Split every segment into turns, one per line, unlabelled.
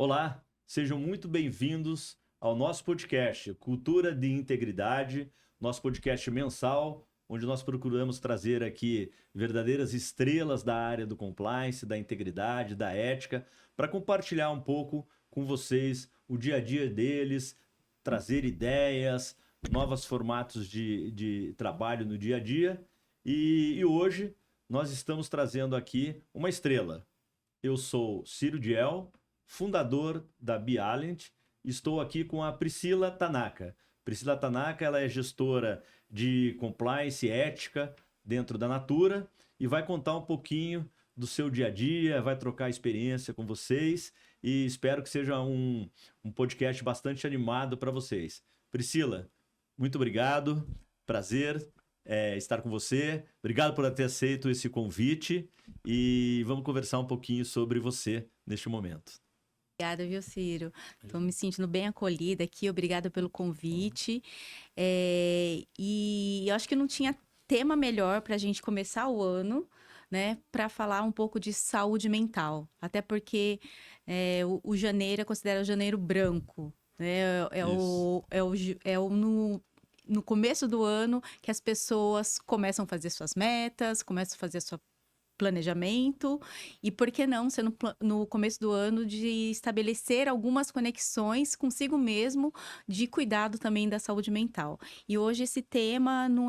Olá, sejam muito bem-vindos ao nosso podcast Cultura de Integridade, nosso podcast mensal, onde nós procuramos trazer aqui verdadeiras estrelas da área do compliance, da integridade, da ética, para compartilhar um pouco com vocês o dia a dia deles, trazer ideias, novos formatos de trabalho no dia a dia. E hoje nós estamos trazendo aqui uma estrela. Eu sou Ciro Diel, fundador da Bialent. Estou aqui com a Priscila Tanaka. Priscila Tanaka, ela é gestora de compliance e ética dentro da Natura e vai contar um pouquinho do seu dia a dia, vai trocar experiência com vocês e espero que seja um podcast bastante animado para vocês. Priscila, muito obrigado, prazer estar com você. Obrigado por ter aceito esse convite e vamos conversar um pouquinho sobre você neste momento.
Obrigada, viu, Ciro? Estou me sentindo bem acolhida aqui, obrigada pelo convite. E eu acho que não tinha tema melhor para a gente começar o ano, né, para falar um pouco de saúde mental. Até porque o janeiro é considerado o janeiro branco, né? No começo do ano que as pessoas começam a fazer suas metas, começam a fazer sua planejamento e, por que não, ser no começo do ano de estabelecer algumas conexões consigo mesmo, de cuidado também da saúde mental. E hoje esse tema não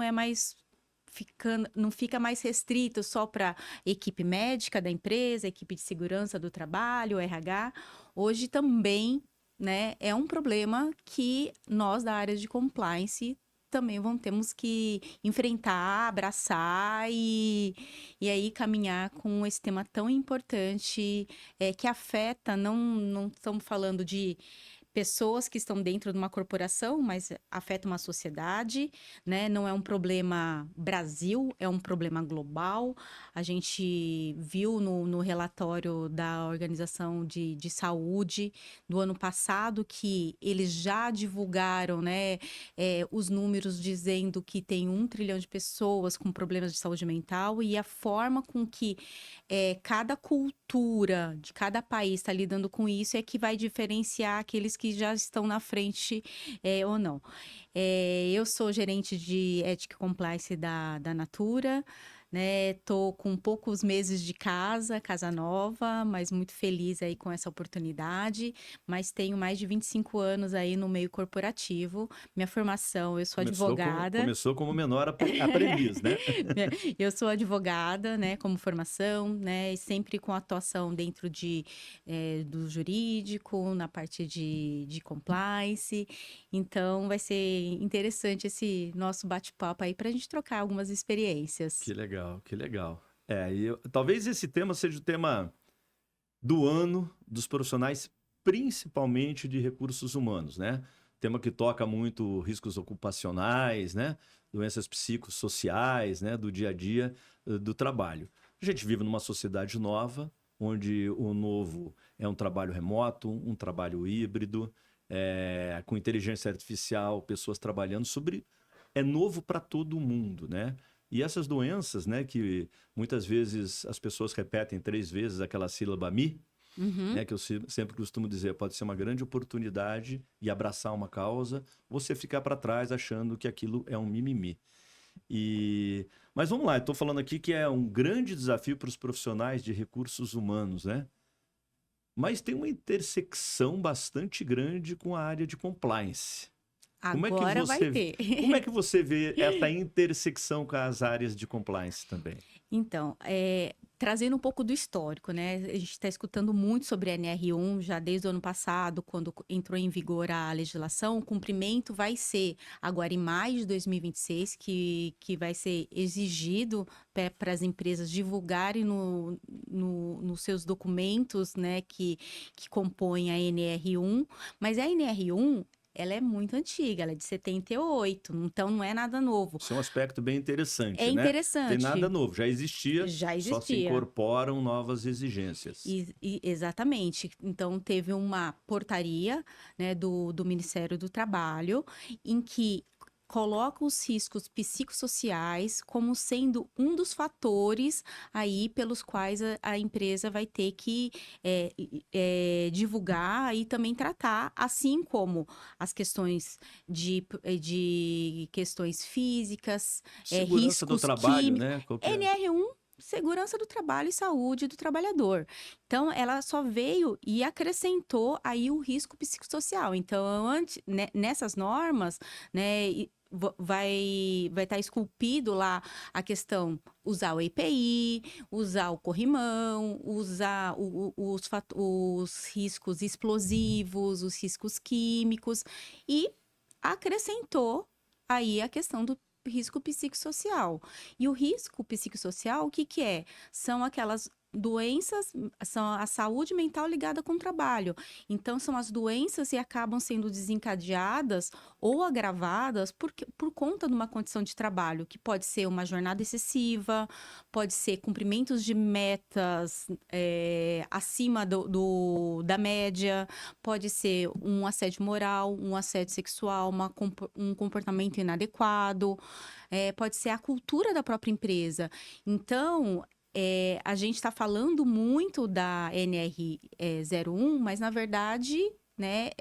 fica mais restrito só para equipe médica da empresa, equipe de segurança do trabalho, RH. Hoje também, né, é um problema que nós da área de compliance também temos que enfrentar, abraçar e aí caminhar com esse tema tão importante que afeta, não estamos falando de pessoas que estão dentro de uma corporação, mas afeta uma sociedade, né? Não é um problema Brasil, é um problema global. A gente viu no relatório da Organização de Saúde do ano passado que eles já divulgaram, né, os números dizendo que tem 1 trilhão de pessoas com problemas de saúde mental e a forma com que cada cultura de cada país está lidando com isso é que vai diferenciar aqueles que já estão na frente ou não. Eu sou gerente de ética e compliance da Natura, né? Tô com poucos meses de casa nova, mas muito feliz aí com essa oportunidade, mas tenho mais de 25 anos aí no meio corporativo. Minha formação, eu sou advogada.
Começou como menor aprendiz, né?
Eu sou advogada, né, como formação, né, e sempre com atuação dentro do jurídico, na parte de compliance. Então, vai ser interessante esse nosso bate-papo aí para a gente trocar algumas experiências.
Que legal, que legal. Talvez esse tema seja o tema do ano dos profissionais, principalmente de recursos humanos, né? Tema que toca muito riscos ocupacionais, né? Doenças psicossociais, né? Do dia a dia do trabalho. A gente vive numa sociedade nova, onde o novo é um trabalho remoto, um trabalho híbrido, com inteligência artificial, pessoas trabalhando sobre... É novo para todo mundo, né? E essas doenças, né, que muitas vezes as pessoas repetem 3 vezes aquela sílaba mi, né, que eu sempre costumo dizer, pode ser uma grande oportunidade e abraçar uma causa, você ficar para trás achando que aquilo é um mimimi. Mas vamos lá, eu estou falando aqui que é um grande desafio para os profissionais de recursos humanos, né? Mas tem uma intersecção bastante grande com a área de compliance.
Agora vai ter.
Como é que você vê essa intersecção com as áreas de compliance também?
Então, trazendo um pouco do histórico, né? A gente está escutando muito sobre a NR1 já desde o ano passado, quando entrou em vigor a legislação. O cumprimento vai ser agora em maio de 2026, que vai ser exigido para as empresas divulgarem nos seus documentos, né, que compõem a NR1. Mas a NR1... ela é muito antiga, ela é de 78, então não é nada novo.
Isso é um aspecto bem interessante, né?
É interessante.
Tem nada novo, já existia,
Só
se incorporam novas exigências.
Exatamente. Então, teve uma portaria, né, do Ministério do Trabalho, em que coloca os riscos psicossociais como sendo um dos fatores aí pelos quais a empresa vai ter que divulgar e também tratar, assim como as questões de questões físicas,
Segurança do
riscos
trabalho,
químicos,
né? Qualquer...
NR1, segurança do trabalho e saúde do trabalhador. Então, ela só veio e acrescentou aí o risco psicossocial. Então, nessas normas, né, vai estar esculpido lá a questão usar o EPI, usar o corrimão, usar os riscos explosivos, os riscos químicos e acrescentou aí a questão do risco psicossocial. E o risco psicossocial, o que que é? São aquelas doenças, são a saúde mental ligada com o trabalho. Então, são as doenças que acabam sendo desencadeadas ou agravadas por conta de uma condição de trabalho, que pode ser uma jornada excessiva, pode ser cumprimentos de metas acima da média, pode ser um assédio moral, um assédio sexual, um comportamento inadequado, pode ser a cultura da própria empresa. Então, a gente está falando muito da NR01, mas na verdade, né,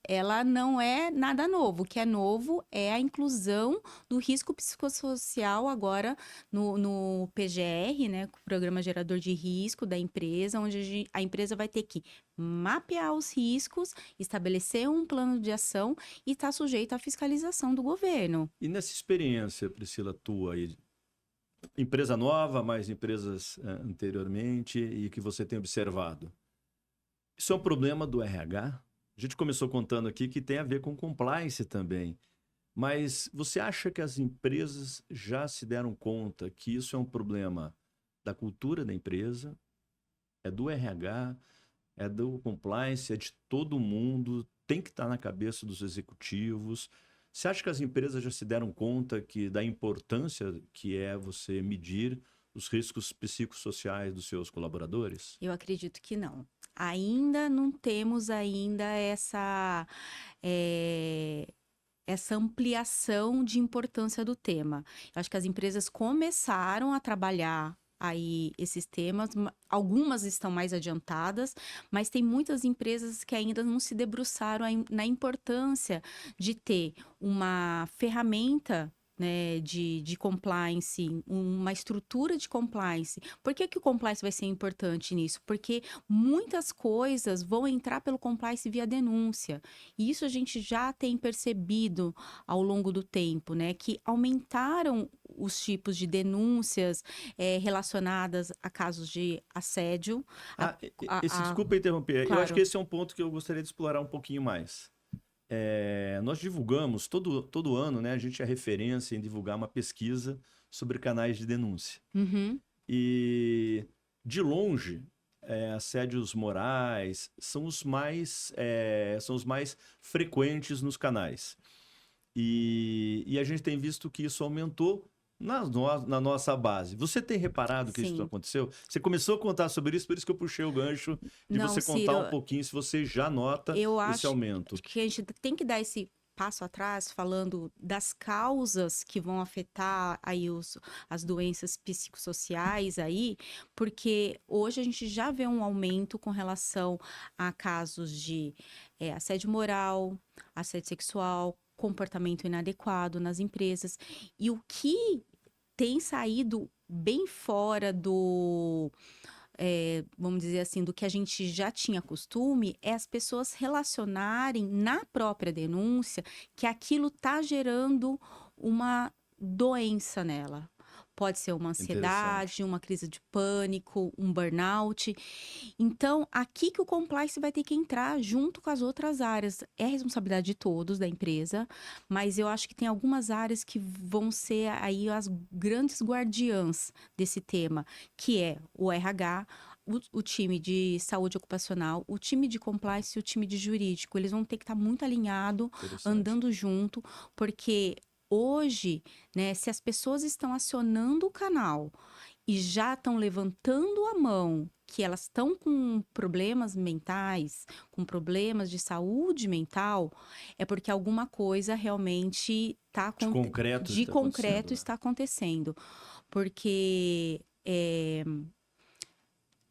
ela não é nada novo. O que é novo é a inclusão do risco psicossocial agora no PGR, né, o Programa Gerador de Risco da empresa, onde a empresa vai ter que mapear os riscos, estabelecer um plano de ação e estar sujeita à fiscalização do governo.
E nessa experiência, Priscila, tua aí, empresa nova, mais empresas anteriormente e que você tem observado, isso é um problema do RH? A gente começou contando aqui que tem a ver com compliance também. Mas você acha que as empresas já se deram conta que isso é um problema da cultura da empresa, é do RH, é do compliance, é de todo mundo, tem que estar na cabeça dos executivos? Você acha que as empresas já se deram conta da importância que é você medir os riscos psicossociais dos seus colaboradores?
Eu acredito que não. Ainda não temos essa ampliação de importância do tema. Eu acho que as empresas começaram a trabalhar aí esses temas, algumas estão mais adiantadas, mas tem muitas empresas que ainda não se debruçaram na importância de ter uma ferramenta, né, de compliance, uma estrutura de compliance. Por que que o compliance vai ser importante nisso? Porque muitas coisas vão entrar pelo compliance via denúncia. E isso a gente já tem percebido ao longo do tempo, né? Que aumentaram os tipos de denúncias relacionadas a casos de assédio.
Desculpa interromper.
Claro.
Eu acho que esse é um ponto que eu gostaria de explorar um pouquinho mais. Nós divulgamos, todo ano, né, a gente é referência em divulgar uma pesquisa sobre canais de denúncia.
Uhum.
E, de longe, assédios morais são os mais frequentes nos canais. E a gente tem visto que isso aumentou na nossa base. Você tem reparado que isso aconteceu? Você começou a contar sobre isso, por isso que eu puxei o gancho de você contar um pouquinho se você já nota esse aumento.
Eu acho que a gente tem que dar esse passo atrás, falando das causas que vão afetar aí as doenças psicossociais aí, porque hoje a gente já vê um aumento com relação a casos de assédio moral, assédio sexual, comportamento inadequado nas empresas. E o que tem saído bem fora vamos dizer assim, do que a gente já tinha costume, é as pessoas relacionarem na própria denúncia que aquilo está gerando uma doença nela. Pode ser uma ansiedade, uma crise de pânico, um burnout. Então, aqui que o compliance vai ter que entrar junto com as outras áreas. É responsabilidade de todos da empresa, mas eu acho que tem algumas áreas que vão ser aí as grandes guardiãs desse tema, que é o RH, o time de saúde ocupacional, o time de compliance e o time de jurídico. Eles vão ter que estar muito alinhados, andando junto, porque hoje, né, se as pessoas estão acionando o canal e já estão levantando a mão que elas estão com problemas mentais, com problemas de saúde mental, é porque alguma coisa realmente
De concreto
está acontecendo. Porque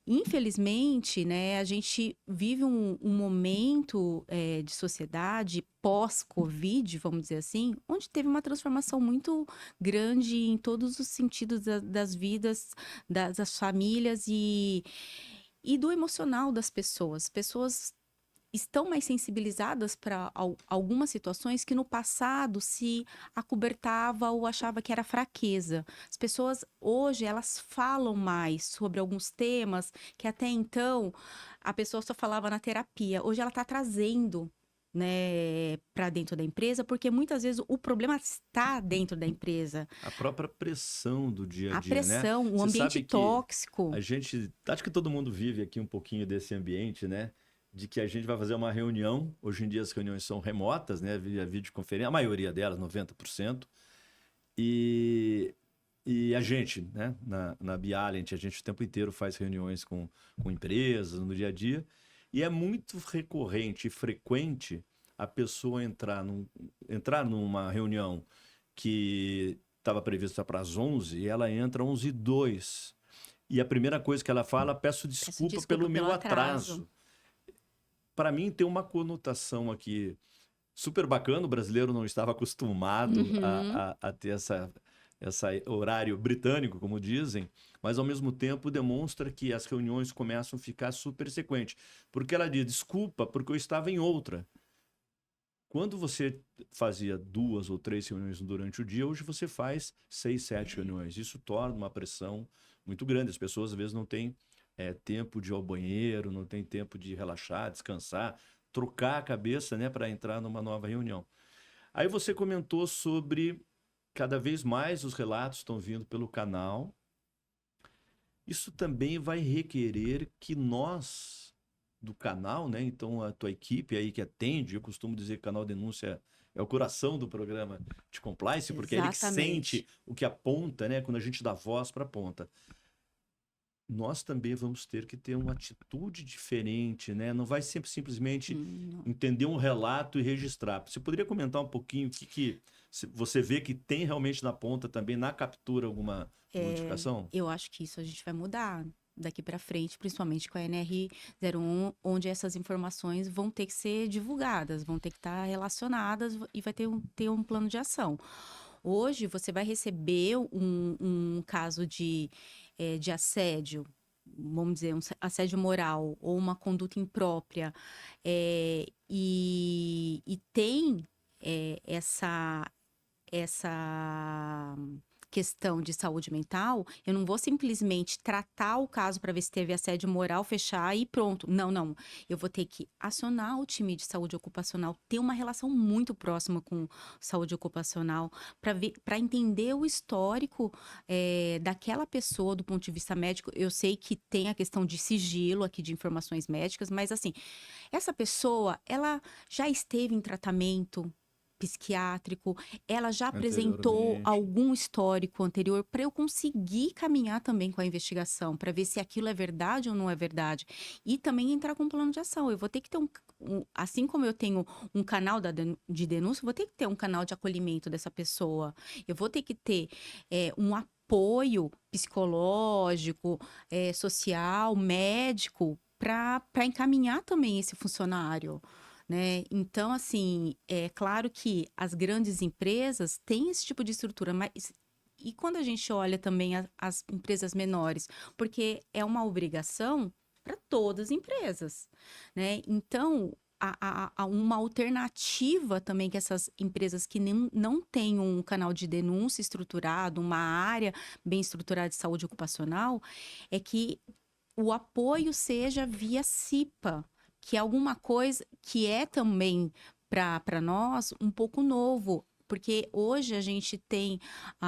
infelizmente, né, a gente vive um momento de sociedade pós-Covid, vamos dizer assim, onde teve uma transformação muito grande em todos os sentidos das vidas, das famílias e do emocional das pessoas. Pessoas estão mais sensibilizadas para algumas situações que no passado se acobertava ou achava que era fraqueza. As pessoas hoje, elas falam mais sobre alguns temas que até então a pessoa só falava na terapia. Hoje ela está trazendo, né, para dentro da empresa, porque muitas vezes o problema está dentro da empresa.
A própria pressão do dia a
A
dia, né?
pressão, o
Você
ambiente
sabe que
tóxico.
a gente, acho que todo mundo vive aqui um pouquinho desse ambiente, né? De que a gente vai fazer uma reunião. Hoje em dia as reuniões são remotas, né? Via videoconferência, a maioria delas, 90%. E, e a gente, né? Na Bialent, a gente o tempo inteiro faz reuniões com empresas no dia a dia. E é muito recorrente e frequente a pessoa entrar numa reunião que estava prevista para as 11 e ela entra às 11h02. E a primeira coisa que ela fala, peço desculpa pelo meu atraso. Para mim tem uma conotação aqui super bacana. O brasileiro não estava acostumado a ter esse horário britânico, como dizem, mas ao mesmo tempo demonstra que as reuniões começam a ficar super sequentes. Porque ela diz, desculpa, porque eu estava em outra. Quando você fazia 2 ou 3 reuniões durante o dia, hoje você faz 6, 7 reuniões. Isso torna uma pressão muito grande. As pessoas às vezes não têm tempo de ir ao banheiro, não tem tempo de relaxar, descansar, trocar a cabeça, né, para entrar numa nova reunião. Aí você comentou sobre cada vez mais os relatos estão vindo pelo canal. Isso também vai requerer que nós, do canal, né, então a tua equipe aí que atende, eu costumo dizer que o canal Denúncia é o coração do programa de compliance, porque é ele que sente o que aponta, né, quando a gente dá voz para a ponta. Nós também vamos ter que ter uma atitude diferente, né? Não vai sempre simplesmente entender um relato e registrar. Você poderia comentar um pouquinho o que você vê que tem realmente na ponta também, na captura, alguma modificação?
Eu acho que isso a gente vai mudar daqui para frente, principalmente com a NR01, onde essas informações vão ter que ser divulgadas, vão ter que estar relacionadas e vai ter um plano de ação. Hoje, você vai receber um caso de assédio, vamos dizer, um assédio moral ou uma conduta imprópria, e tem essa questão de saúde mental, eu não vou simplesmente tratar o caso para ver se teve assédio moral, fechar e pronto. Não. Eu vou ter que acionar o time de saúde ocupacional, ter uma relação muito próxima com saúde ocupacional, para entender o histórico daquela pessoa do ponto de vista médico. Eu sei que tem a questão de sigilo aqui de informações médicas, mas assim, essa pessoa, ela já esteve em tratamento psiquiátrico, ela já apresentou algum histórico anterior para eu conseguir caminhar também com a investigação, para ver se aquilo é verdade ou não é verdade. E também entrar com um plano de ação. Eu vou ter que ter assim como eu tenho um canal de denúncia, eu vou ter que ter um canal de acolhimento dessa pessoa. Eu vou ter que ter um apoio psicológico, social, médico, para encaminhar também esse funcionário. Né? Então, assim, é claro que as grandes empresas têm esse tipo de estrutura, mas e quando a gente olha também as empresas menores? Porque é uma obrigação para todas as empresas, né? Então, há uma alternativa também que essas empresas que não têm um canal de denúncia estruturado, uma área bem estruturada de saúde ocupacional, é que o apoio seja via CIPA, que é alguma coisa que é também para nós um pouco novo, porque hoje a gente tem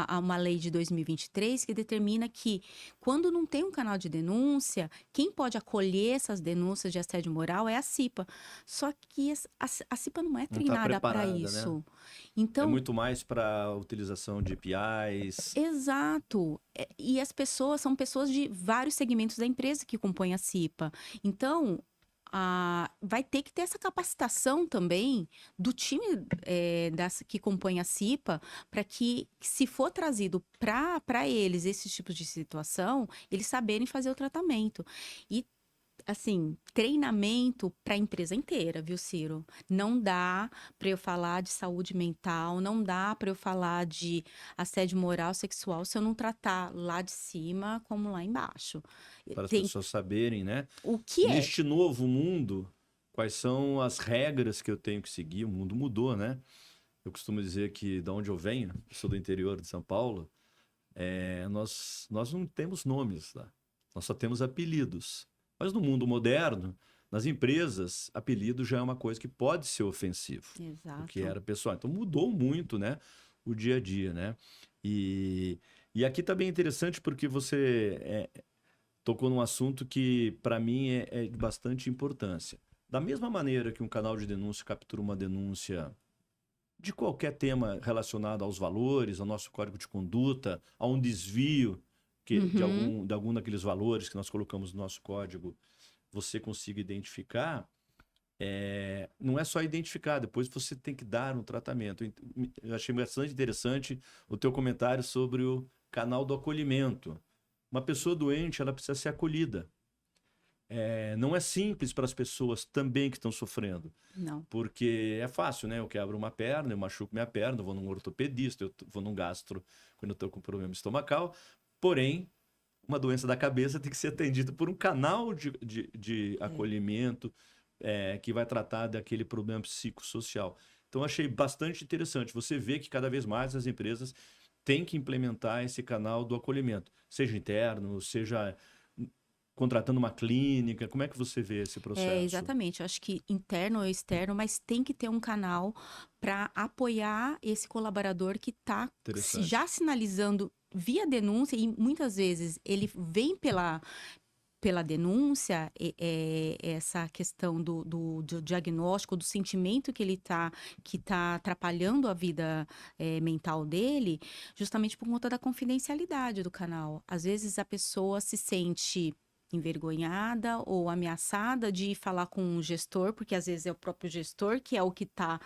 uma lei de 2023 que determina que quando não tem um canal de denúncia, quem pode acolher essas denúncias de assédio moral é a CIPA. Só que a CIPA não é
Não tá
treinada para
preparada, né?
isso.
É
Então,
muito mais para utilização de APIs.
exato. E as pessoas são pessoas de vários segmentos da empresa que compõem a CIPA. Então, vai ter que ter essa capacitação também do time que compõe a CIPA, para que, se for trazido para eles esses tipos de situação, eles saberem fazer o tratamento. E assim, treinamento para a empresa inteira, viu, Ciro? Não dá para eu falar de saúde mental, não dá para eu falar de assédio moral, sexual, se eu não tratar lá de cima como lá embaixo.
Para as
Tem
pessoas saberem, né?
o que é?
Neste novo mundo, quais são as regras que eu tenho que seguir? O mundo mudou, né? Eu costumo dizer que, de onde eu venho, eu sou do interior de São Paulo, nós não temos nomes lá. Nós só temos apelidos. Mas no mundo moderno, nas empresas, apelido já é uma coisa que pode ser ofensivo.
Exato.
O que era pessoal. Então mudou muito, né? O dia a dia, né? E aqui tá bem interessante porque você tocou num assunto que, para mim, é de bastante importância. Da mesma maneira que um canal de denúncia captura uma denúncia de qualquer tema relacionado aos valores, ao nosso código de conduta, a um desvio de algum daqueles valores que nós colocamos no nosso código, você consiga identificar, não é só identificar, depois você tem que dar um tratamento. Eu achei bastante interessante o teu comentário sobre o canal do acolhimento. Uma pessoa doente, ela precisa ser acolhida. Não é simples para as pessoas também que estão sofrendo.
Não.
Porque é fácil, né? Eu quebro uma perna, eu machuco minha perna, eu vou num ortopedista, eu vou num gastro quando eu estou com problema estomacal. Porém, uma doença da cabeça tem que ser atendida por um canal de acolhimento que vai tratar daquele problema psicossocial. Então, achei bastante interessante. Você vê que cada vez mais as empresas têm que implementar esse canal do acolhimento, seja interno, seja contratando uma clínica. Como é que você vê esse processo?
Exatamente. Eu acho que interno ou externo, mas tem que ter um canal para apoiar esse colaborador que está já sinalizando via denúncia, e muitas vezes ele vem pela denúncia, essa questão do diagnóstico, do sentimento que tá atrapalhando a vida mental dele, justamente por conta da confidencialidade do canal. Às vezes a pessoa se sente envergonhada ou ameaçada de falar com um gestor, porque às vezes é o próprio gestor que é o que está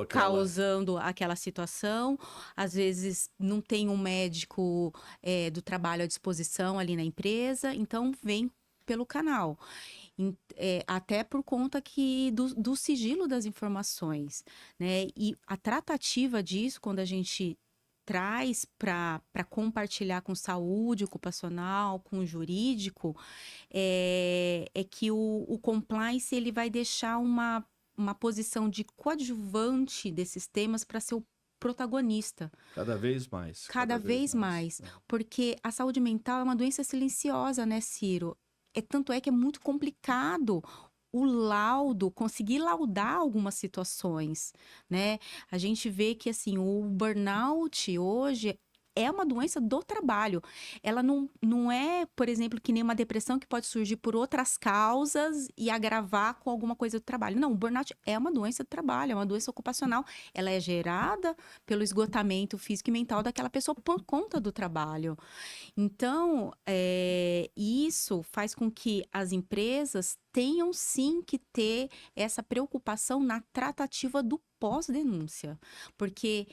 causando aquela situação. Às vezes não tem um médico do trabalho à disposição ali na empresa, então vem pelo canal. Até por conta do sigilo das informações, né? E a tratativa disso, quando a gente traz para compartilhar com saúde ocupacional, com o jurídico, é que o compliance ele vai deixar uma posição de coadjuvante desses temas para ser o protagonista.
Cada vez mais.
Cada vez mais. Porque a saúde mental é uma doença silenciosa, né, Ciro? Tanto é que é muito complicado o laudo, conseguir laudar algumas situações, né? A gente vê que, assim, o burnout hoje é uma doença do trabalho. Ela não é, por exemplo, que nem uma depressão que pode surgir por outras causas e agravar com alguma coisa do trabalho. Não, o burnout é uma doença do trabalho, é uma doença ocupacional. Ela é gerada pelo esgotamento físico e mental daquela pessoa por conta do trabalho. Então, isso faz com que as empresas tenham sim que ter essa preocupação na tratativa do pós-denúncia. Porque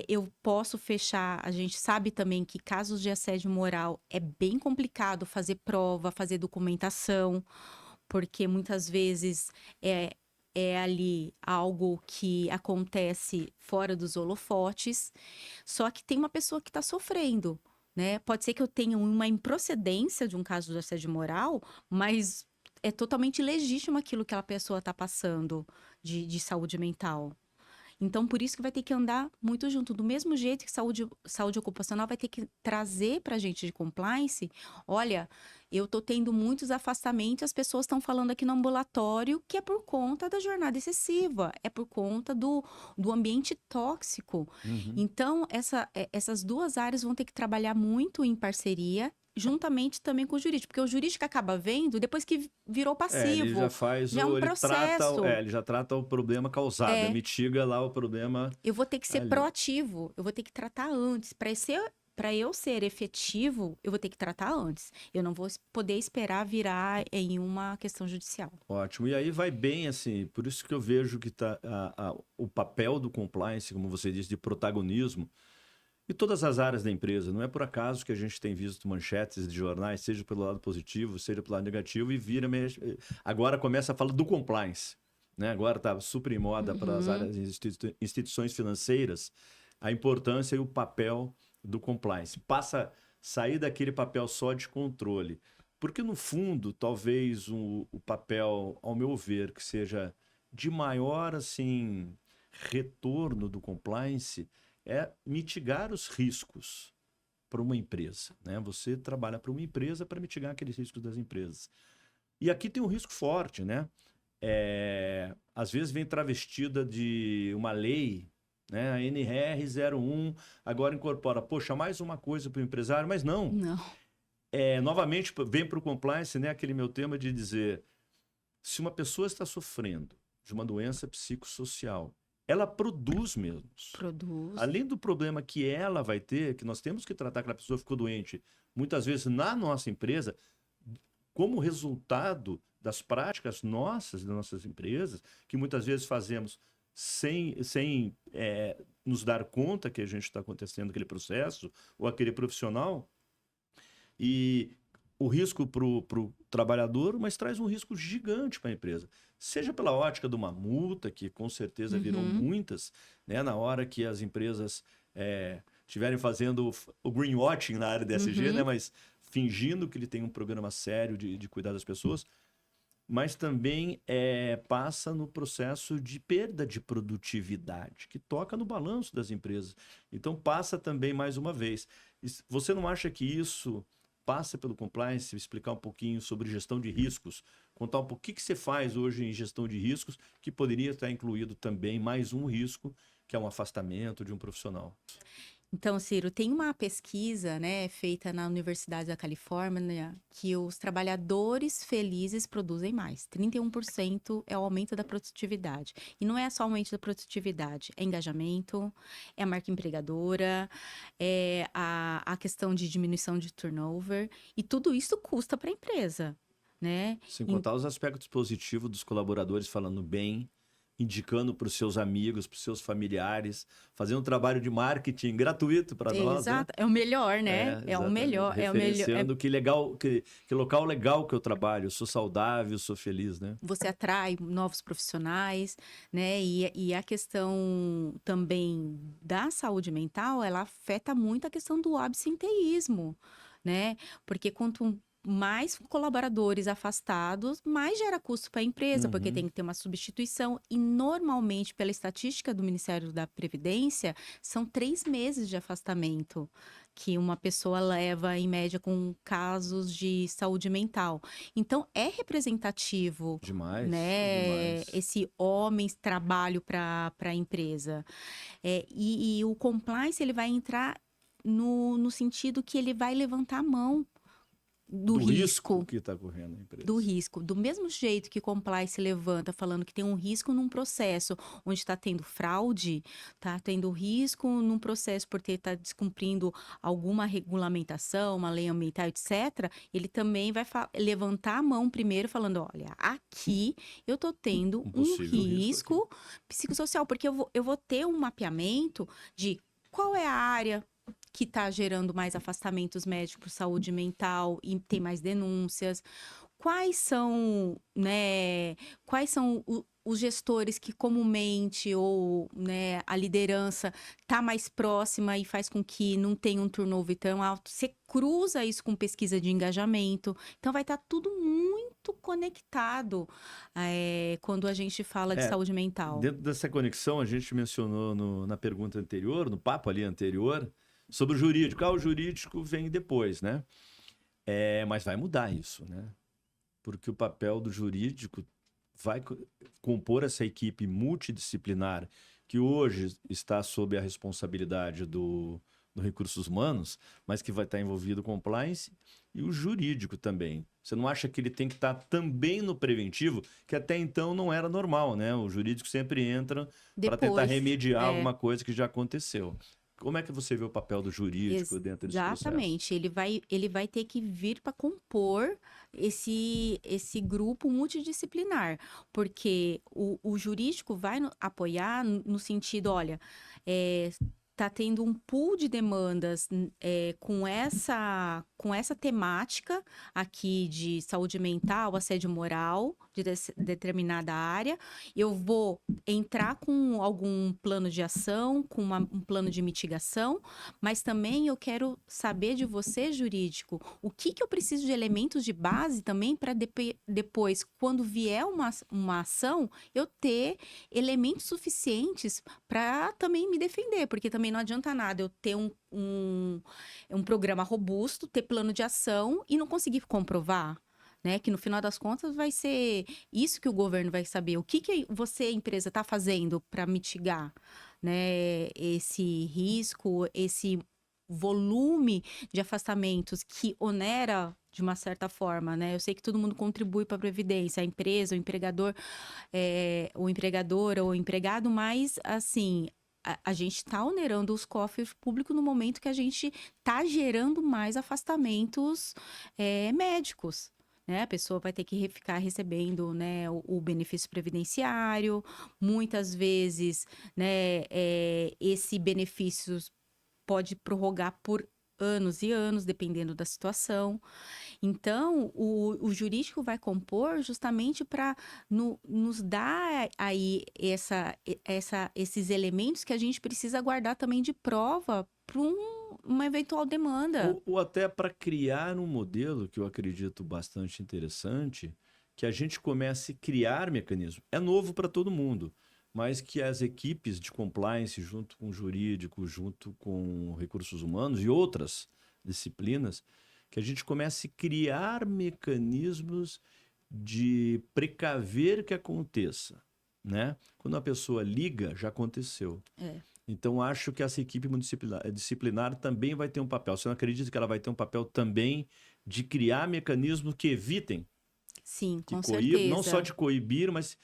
eu posso fechar, a gente sabe também que casos de assédio moral é bem complicado fazer prova, fazer documentação, porque muitas vezes é ali algo que acontece fora dos holofotes, só que tem uma pessoa que está sofrendo, né? Pode ser que eu tenha uma improcedência de um caso de assédio moral, mas é totalmente legítimo aquilo que aquela pessoa está passando de saúde mental. Então, por isso que vai ter que andar muito junto. Do mesmo jeito que saúde ocupacional vai ter que trazer para a gente de compliance, olha, eu estou tendo muitos afastamentos, as pessoas estão falando aqui no ambulatório que é por conta da jornada excessiva, é por conta do ambiente tóxico.
Uhum.
Então, essas duas áreas vão ter que trabalhar muito em parceria, juntamente também com o jurídico, porque o jurídico acaba vendo depois que virou
Ele
passivo.
já faz
Já é um
ele trata,
processo.
ele já trata o problema causado, mitiga lá o problema
Eu vou ter que ser
ali.
proativo, eu vou ter que tratar antes. Para eu ser efetivo, eu vou ter que tratar antes. Eu não vou poder esperar virar em uma questão judicial.
Ótimo. E aí vai bem, assim, por isso que eu vejo que o papel do compliance, como você disse, de protagonismo, e todas as áreas da empresa. Não é por acaso que a gente tem visto manchetes de jornais, seja pelo lado positivo, seja pelo lado negativo, e agora começa a falar do compliance. Né? Agora está super em moda para as áreas instituições financeiras, a importância e o papel do compliance. Passa a sair daquele papel só de controle. Porque, no fundo, talvez o papel, ao meu ver, que seja de maior assim, retorno do compliance é mitigar os riscos para uma empresa. Né? Você trabalha para uma empresa para mitigar aqueles riscos das empresas. E aqui tem um risco forte, né? Às vezes vem travestida de uma lei, né? A NR01 agora incorpora, poxa, mais uma coisa para o empresário, mas não.
Não.
Novamente, vem para o compliance, né? Aquele meu tema de dizer, se uma pessoa está sofrendo de uma doença psicossocial, ela produz mesmo.
Produz.
Além do problema que ela vai ter, que nós temos que tratar que a pessoa ficou doente, muitas vezes na nossa empresa, como resultado das práticas nossas, das nossas empresas, que muitas vezes fazemos sem nos dar conta que a gente está acontecendo aquele processo, ou aquele profissional, e o risco para o trabalhador, mas traz um risco gigante para a empresa. Seja pela ótica de uma multa, que com certeza virão muitas, né, na hora que as empresas estiverem fazendo o greenwashing na área DSG, né, mas fingindo que ele tem um programa sério de cuidar das pessoas, mas também passa no processo de perda de produtividade, que toca no balanço das empresas. Então, passa também, mais uma vez. Você não acha que isso passa pelo compliance, explicar um pouquinho sobre gestão de riscos, contar um pouquinho o que você faz hoje em gestão de riscos, que poderia estar incluído também mais um risco, que é um afastamento de um profissional?
Então, Ciro, tem uma pesquisa, né, feita na Universidade da Califórnia, que os trabalhadores felizes produzem mais. 31% é o aumento da produtividade. E não é só o aumento da produtividade, é engajamento, é a marca empregadora, é a questão de diminuição de turnover, e tudo isso custa para a empresa, né?
Sem contar os aspectos positivos dos colaboradores falando bem, indicando para os seus amigos, para os seus familiares, fazendo um trabalho de marketing gratuito para nós.
Exato,
né?
É o melhor, né? É o melhor.
Referenciando que legal, que local legal que eu trabalho, eu sou saudável, sou feliz, né?
Você atrai novos profissionais, né? E a questão também da saúde mental, ela afeta muito a questão do absenteísmo, né? Porque quanto mais colaboradores afastados, mais gera custo para a empresa, porque tem que ter uma substituição. E normalmente, pela estatística do Ministério da Previdência, são 3 meses de afastamento que uma pessoa leva, em média, com casos de saúde mental. Então, é representativo,
Demais,
né?
demais.
Esse homem trabalho para a empresa. E o compliance, ele vai entrar no sentido que ele vai levantar a mão do risco
que está correndo a empresa.
do risco. Do mesmo jeito que o compliance levanta falando que tem um risco num processo onde está tendo fraude, está tendo risco num processo por estar descumprindo alguma regulamentação, uma lei ambiental, etc., ele também vai levantar a mão primeiro falando, olha, aqui eu estou tendo um risco psicossocial, porque eu vou ter um mapeamento de qual é a área que está gerando mais afastamentos médicos por saúde mental e tem mais denúncias. Quais são, né, os gestores que comumente ou, né, a liderança tá mais próxima e faz com que não tenha um turnover tão alto. Você cruza isso com pesquisa de engajamento. Então vai estar tudo muito conectado quando a gente fala de
É,
saúde mental.
dentro dessa conexão, a gente mencionou na pergunta anterior, no papo ali anterior, sobre o jurídico. O jurídico vem depois, né? Mas vai mudar isso, né? Porque o papel do jurídico vai compor essa equipe multidisciplinar que hoje está sob a responsabilidade do Recursos Humanos, mas que vai estar envolvido com compliance e o jurídico também. Você não acha que ele tem que estar também no preventivo, que até então não era normal, né? O jurídico sempre entra para tentar
Depois,
remediar alguma coisa que já aconteceu. Como é que você vê o papel do jurídico dentro desse processo?
exatamente, ele vai ter que vir para compor esse grupo multidisciplinar, porque o jurídico vai apoiar no sentido, olha, tá tendo um pool de demandas com essa temática aqui de saúde mental, assédio moral, de determinada área. Eu vou entrar com algum plano de ação, com um plano de mitigação, mas também eu quero saber de você, jurídico, o que eu preciso de elementos de base também para depois, quando vier uma ação, eu ter elementos suficientes para também me defender, porque também não adianta nada eu ter um programa robusto, ter plano de ação e não conseguir comprovar. Né, que no final das contas vai ser isso que o governo vai saber. O que você, empresa, está fazendo para mitigar, né, esse risco, esse volume de afastamentos que onera de uma certa forma, né? Eu sei que todo mundo contribui para a Previdência, a empresa, o empregador, o empregador ou o empregado, mas assim, a gente está onerando os cofres públicos no momento que a gente está gerando mais afastamentos médicos. Né? A pessoa vai ter que ficar recebendo, né, o benefício previdenciário, muitas vezes, né, esse benefício pode prorrogar por anos e anos, dependendo da situação. Então, o jurídico vai compor justamente para nos dar aí esses elementos que a gente precisa guardar também de prova para uma eventual demanda.
Ou até para criar um modelo que eu acredito bastante interessante, que a gente comece a criar mecanismos. É novo para todo mundo, mas que as equipes de compliance, junto com o jurídico, junto com recursos humanos e outras disciplinas, que a gente comece a criar mecanismos de precaver que aconteça, né? Quando a pessoa liga, já aconteceu. Então, acho que essa equipe disciplinar também vai ter um papel. Você não acredita que ela vai ter um papel também de criar mecanismos que evitem?
Sim, com
certeza. Não só
certeza.
de coibir, mas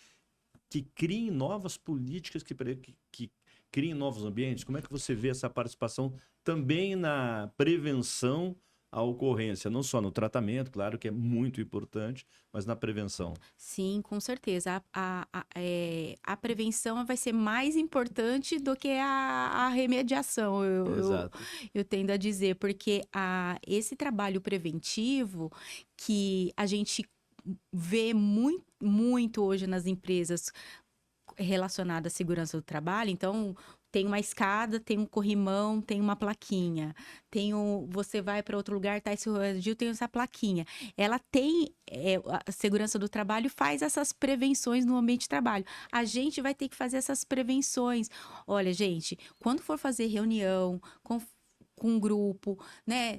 que criem novas políticas, que criem novos ambientes. Como é que você vê essa participação também na prevenção à ocorrência? Não só no tratamento, claro que é muito importante, mas na prevenção.
Sim, com certeza. A prevenção vai ser mais importante do que a remediação,
Exato.
eu tendo a dizer, porque esse trabalho preventivo que a gente vê muito hoje nas empresas relacionada à segurança do trabalho, então tem uma escada, tem um corrimão, tem uma plaquinha. Você vai para outro lugar, tá esse rodil, tem essa plaquinha. Ela tem a segurança do trabalho faz essas prevenções no ambiente de trabalho. A gente vai ter que fazer essas prevenções. Olha, gente, quando for fazer reunião com um grupo, né,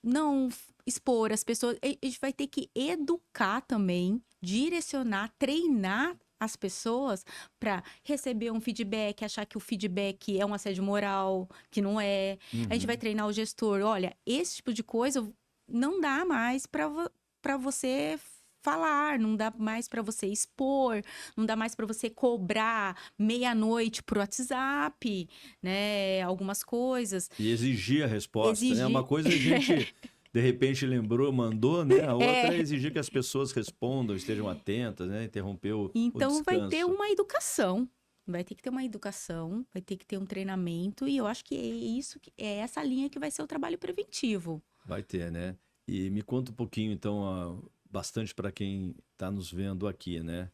não expor as pessoas, a gente vai ter que educar também, direcionar, treinar as pessoas para receber um feedback, achar que o feedback é um assédio moral, que não é. A gente vai treinar o gestor. Olha, esse tipo de coisa não dá mais para você falar, não dá mais para você expor, não dá mais para você cobrar meia-noite por WhatsApp, né? Algumas coisas.
E exigir a resposta, né?
Exigir.
Uma coisa a gente, de repente, lembrou, mandou, né? A outra é exigir que as pessoas respondam, estejam atentas, né? Interromper o
Então
descanso.
vai ter uma educação. Vai ter que ter uma educação, vai ter que ter um treinamento, e eu acho que é essa linha que vai ser o trabalho preventivo.
Vai ter, né? E me conta um pouquinho, então, bastante para quem está nos vendo aqui, né?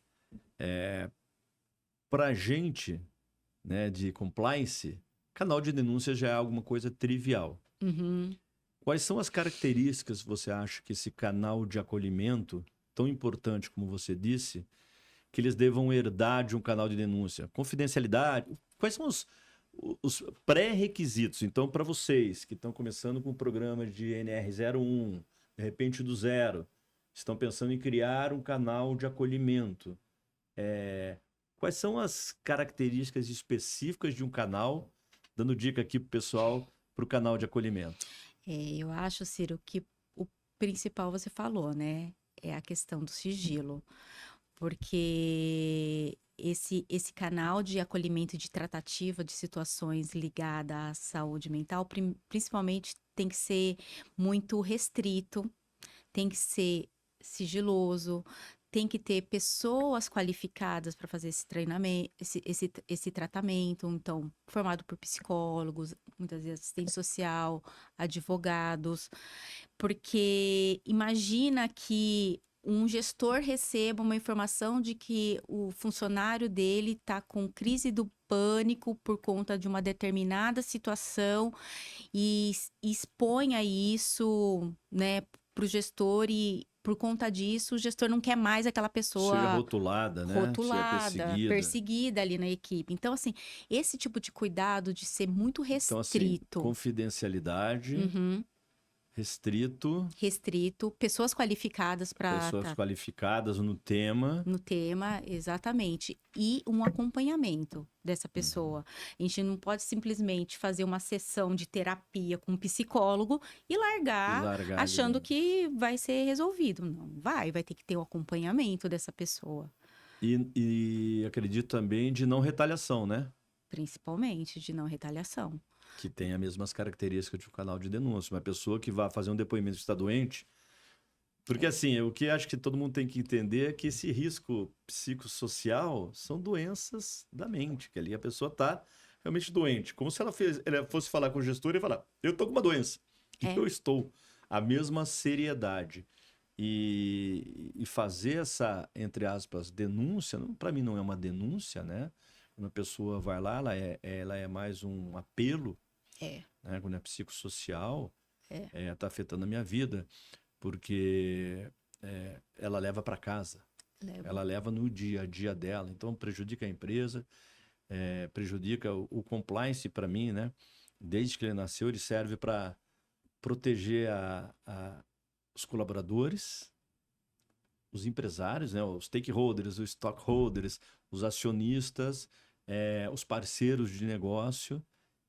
Pra gente, né, de compliance, canal de denúncia já é alguma coisa trivial.
Uhum.
Quais são as características que você acha que esse canal de acolhimento, tão importante como você disse, que eles devam herdar de um canal de denúncia? Confidencialidade? Quais são os pré-requisitos? Então, para vocês que estão começando com o programa de NR01, de repente do zero, estão pensando em criar um canal de acolhimento, quais são as características específicas de um canal, dando dica aqui para o pessoal, para o canal de acolhimento?
Eu acho, Ciro, que o principal você falou, né? É a questão do sigilo. Porque esse canal de acolhimento e de tratativa de situações ligadas à saúde mental, principalmente tem que ser muito restrito, tem que ser sigiloso, tem que ter pessoas qualificadas para fazer esse treinamento, esse tratamento, então, formado por psicólogos, muitas vezes assistente social, advogados, porque imagina que um gestor receba uma informação de que o funcionário dele está com crise do pânico por conta de uma determinada situação e exponha isso, né, para o gestor e por conta disso o gestor não quer mais aquela
Seja
pessoa
rotulada, né? Seja
rotulada,
perseguida.
perseguida ali na equipe. Então, assim, esse tipo de cuidado de ser muito
Então, assim,
restrito.
confidencialidade,
Uhum.
restrito,
Restrito, pessoas qualificadas para
pessoas qualificadas no tema.
no tema, exatamente, e um acompanhamento dessa
Uhum.
pessoa. A gente não pode simplesmente fazer uma sessão de terapia com um psicólogo e
E
largar
largar ali
achando
dentro.
que vai ser resolvido. Não vai ter que ter o acompanhamento dessa pessoa,
E acredito também de não retaliação, né?
principalmente de não retaliação.
Que tem as mesmas características de um canal de denúncia. Uma pessoa que vai fazer um depoimento que está doente. Porque, assim, o que acho que todo mundo tem que entender é que esse risco psicossocial são doenças da mente, que ali a pessoa está realmente doente. Como se ela fosse falar com o gestor e falar: eu estou com uma doença. E
É,
eu estou. A mesma seriedade. E fazer essa, entre aspas, denúncia, para mim não é uma denúncia, né? Quando a pessoa vai lá, ela é mais um apelo,
é,
né? Quando é psicossocial,
é.
está afetando a minha vida, porque ela leva para casa,
Leva.
ela leva no dia a dia dela, então prejudica a empresa, prejudica o compliance para mim, né? Desde que ele nasceu, ele serve para proteger os colaboradores, os empresários, né, os stakeholders, os stockholders, os acionistas, os parceiros de negócio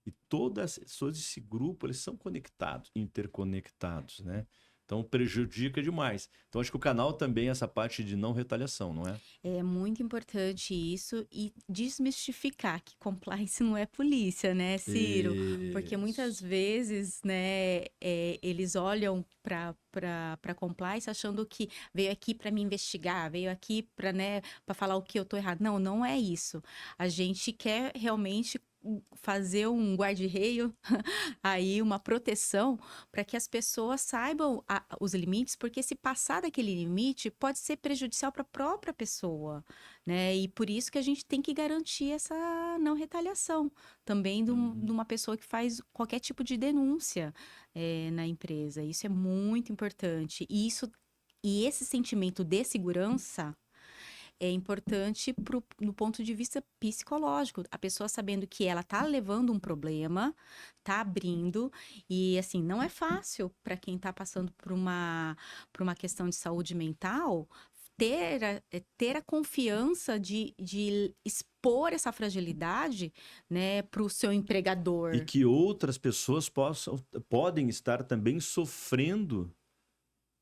e todo esse grupo, eles são conectados, interconectados, né? Então prejudica demais. Então acho que o canal também é essa parte de não retaliação, não é?
É muito importante isso e desmistificar que compliance não é polícia, né, Ciro? Porque muitas
Isso.
vezes, né, eles olham para compliance achando que veio aqui para me investigar, veio aqui para, né, para falar o que eu tô errado. Não, não é isso. A gente quer realmente fazer um guarda-reio aí uma proteção para que as pessoas saibam os limites, porque se passar daquele limite pode ser prejudicial para a própria pessoa, né? E por isso que a gente tem que garantir essa não retaliação também de uma pessoa que faz qualquer tipo de denúncia na empresa. Isso é muito importante. E esse sentimento de segurança é importante no ponto de vista psicológico. A pessoa sabendo que ela tá levando um problema, tá abrindo, e assim, não é fácil para quem tá passando por uma questão de saúde mental ter a confiança de expor essa fragilidade, né, para o seu empregador.
E que outras pessoas podem estar também sofrendo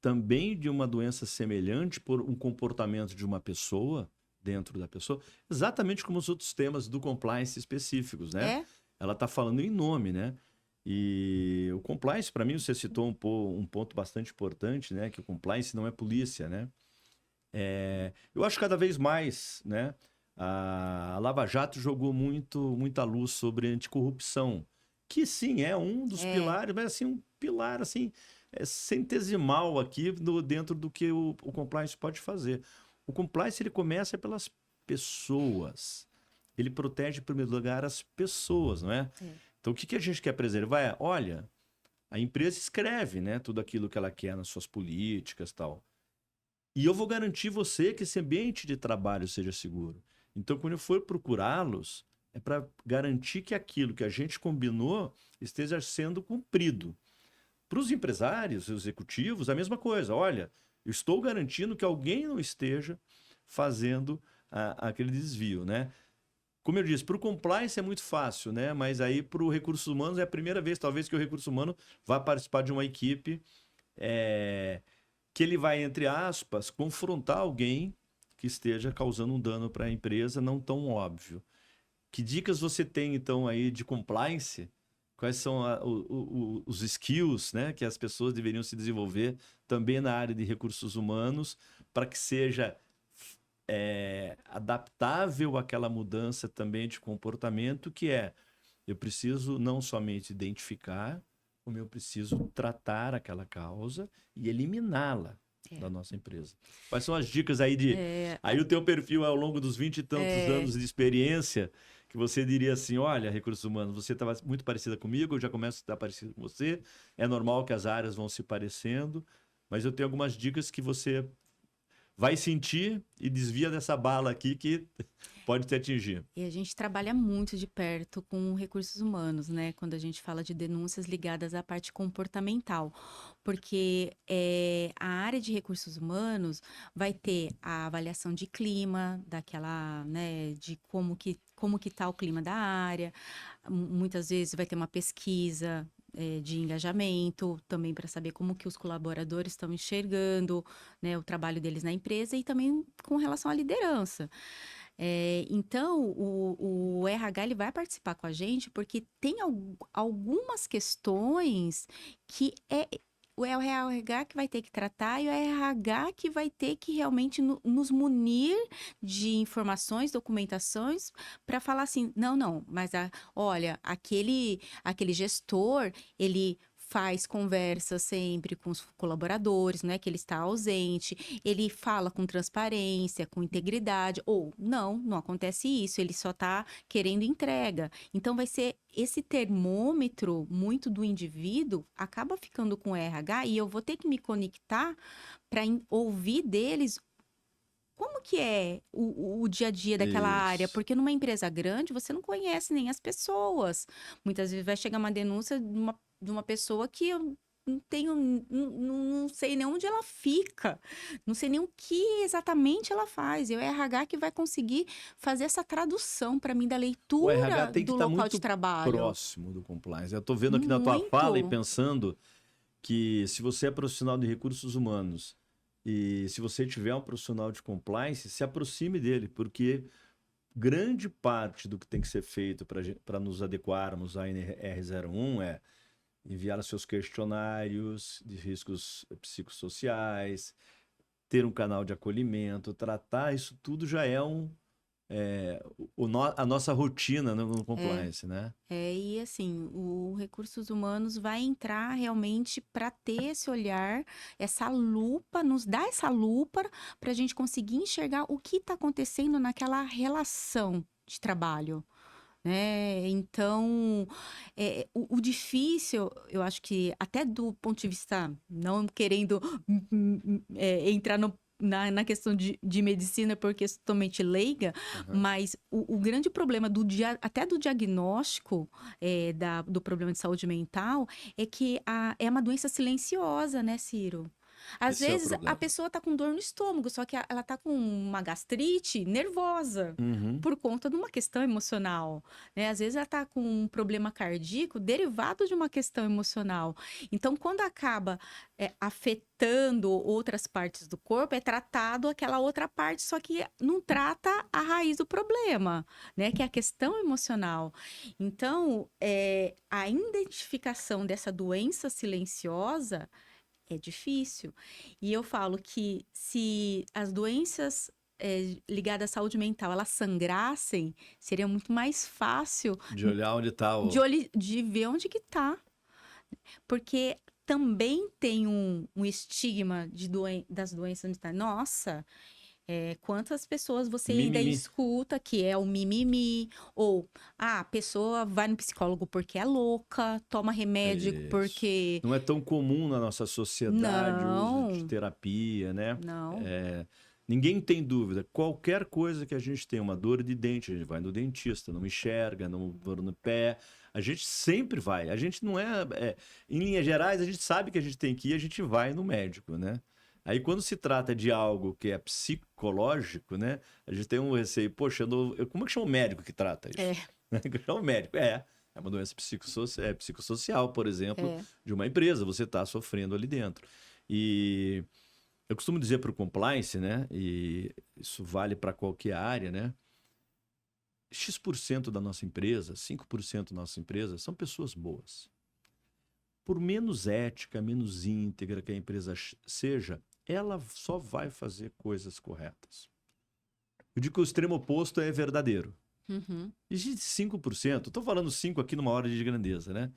também de uma doença semelhante por um comportamento de uma pessoa dentro da pessoa, exatamente como os outros temas do compliance específicos, né?
É,
Ela está falando em nome, né? E o compliance, para mim, você citou um ponto bastante importante, né? Que o compliance não é polícia, né? Eu acho que cada vez mais, né? A Lava Jato jogou muita luz sobre anticorrupção, que sim, é um dos pilares, mas assim, um pilar assim, centesimal aqui dentro do que o compliance pode fazer. O compliance ele começa pelas pessoas. ele protege, em primeiro lugar, as pessoas, não é? Então, o que a gente quer preservar? Olha, a empresa escreve, né, tudo aquilo que ela quer nas suas políticas e tal. E eu vou garantir você que esse ambiente de trabalho seja seguro. Então, quando eu for procurá-los, é para garantir que aquilo que a gente combinou esteja sendo cumprido. Para os empresários, executivos, a mesma coisa. Olha, eu estou garantindo que alguém não esteja fazendo aquele desvio, né? Como eu disse, para o compliance é muito fácil, né? Mas aí para o recursos humanos é a primeira vez, talvez, que o recurso humano vá participar de uma equipe que ele vai, entre aspas, confrontar alguém que esteja causando um dano para a empresa não tão óbvio. Que dicas você tem, então, aí de compliance? Quais são os skills, né, que as pessoas deveriam se desenvolver também na área de recursos humanos para que seja adaptável àquela mudança também de comportamento, que eu preciso não somente identificar, como eu preciso tratar aquela causa e eliminá-la da nossa empresa. Quais são as dicas aí Aí o teu perfil ao longo dos 20 e tantos anos de experiência, que você diria assim, olha, recursos humanos, você estava muito parecida comigo, eu já começo a estar parecido com você, é normal que as áreas vão se parecendo, mas eu tenho algumas dicas que você vai sentir e desvia dessa bala aqui que pode te atingir.
E a gente trabalha muito de perto com recursos humanos, né? Quando a gente fala de denúncias ligadas à parte comportamental. Porque a área de recursos humanos vai ter a avaliação de clima, daquela, né? De como que tá o clima da área. Muitas vezes vai ter uma pesquisa de engajamento, também para saber como que os colaboradores estão enxergando, né, o trabalho deles na empresa e também com relação à liderança. Então, o RH ele vai participar com a gente porque tem algumas questões que o RH que vai ter que tratar e o RH que vai ter que realmente nos munir de informações, documentações, para falar assim, não, mas olha, aquele gestor, ele faz conversa sempre com os colaboradores, não é que ele está ausente, ele fala com transparência, com integridade, ou não acontece isso, ele só está querendo entrega. Então vai ser esse termômetro muito do indivíduo acaba ficando com o RH e eu vou ter que me conectar para ouvir deles como que é o dia a dia daquela área? Porque numa empresa grande, você não conhece nem as pessoas. Muitas vezes vai chegar uma denúncia de uma pessoa que eu não sei nem onde ela fica, não sei nem o que exatamente ela faz. E o RH que vai conseguir fazer essa tradução para mim da leitura
o RH tem que
do
estar
local
muito
de trabalho.
próximo do compliance. Eu estou vendo aqui na tua fala e pensando que se você é profissional de recursos humanos e se você tiver um profissional de compliance, se aproxime dele, porque grande parte do que tem que ser feito para nos adequarmos à NR01 é enviar seus questionários de riscos psicossociais, ter um canal de acolhimento, tratar isso tudo já é a nossa rotina no compliance, né?
E assim, o recursos humanos vai entrar realmente para ter esse olhar, essa lupa, nos dar essa lupa para a gente conseguir enxergar o que está acontecendo naquela relação de trabalho. Né? Então, o difícil, eu acho que até do ponto de vista, não querendo entrar na questão de medicina, porque sou totalmente leiga, mas o grande problema até do diagnóstico do problema de saúde mental é que é uma doença silenciosa, né, Ciro? Às vezes a pessoa tá com dor no estômago, só que ela tá com uma gastrite nervosa por conta de uma questão emocional, né? Às vezes ela tá com um problema cardíaco derivado de uma questão emocional. Então, quando acaba afetando outras partes do corpo, é tratado aquela outra parte, só que não trata a raiz do problema, né? Que é a questão emocional. Então, a identificação dessa doença silenciosa é difícil. E eu falo que se as doenças ligadas à saúde mental, elas sangrassem, seria muito mais fácil
de olhar onde está
de ver onde que está. Porque também tem um estigma das doenças onde está. Nossa, Quantas pessoas você ainda
Mimimi.
escuta que é o mimimi, ou a pessoa vai no psicólogo porque é louca, toma remédio
Isso.
porque...
Não é tão comum na nossa sociedade o uso de
Não,
terapia, né?
não.
Ninguém tem dúvida. Qualquer coisa que a gente tem, uma dor de dente, a gente vai no dentista, não enxerga, não dor no pé. A gente sempre vai. A gente não em linhas gerais, a gente sabe que a gente tem que ir, a gente vai no médico, né? Aí quando se trata de algo que é psicológico, né? A gente tem um receio, poxa, como é que chama o médico que trata isso?
É,
Chama o médico. É uma doença psicossocial, por exemplo,
é.
de uma empresa. Você está sofrendo ali dentro. E eu costumo dizer para o compliance, né? E isso vale para qualquer área, né? X% da nossa empresa, 5% da nossa empresa são pessoas boas. Por menos ética, menos íntegra que a empresa seja, ela só vai fazer coisas corretas. Eu digo que o extremo oposto é verdadeiro.
Uhum.
Existe 5%, estou falando 5 aqui numa hora de grandeza, né?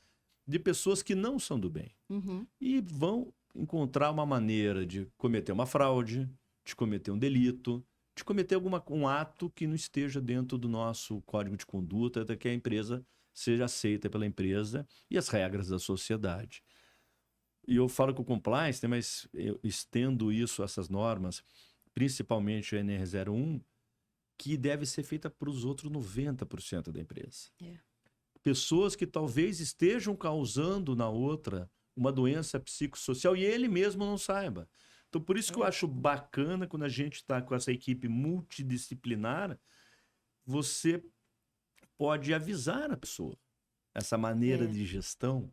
De pessoas que não são do bem.
Uhum.
E vão encontrar uma maneira de cometer uma fraude, de cometer um delito, de cometer um ato que não esteja dentro do nosso código de conduta, até que a empresa seja aceita pela empresa e as regras da sociedade. E eu falo com o compliance, né, mas eu estendo isso, essas normas, principalmente a NR01, que deve ser feita para os outros 90% da empresa.
É.
Pessoas que talvez estejam causando na outra uma doença psicossocial e ele mesmo não saiba. Então, por isso que eu acho bacana quando a gente está com essa equipe multidisciplinar, você pode avisar a pessoa essa maneira de gestão,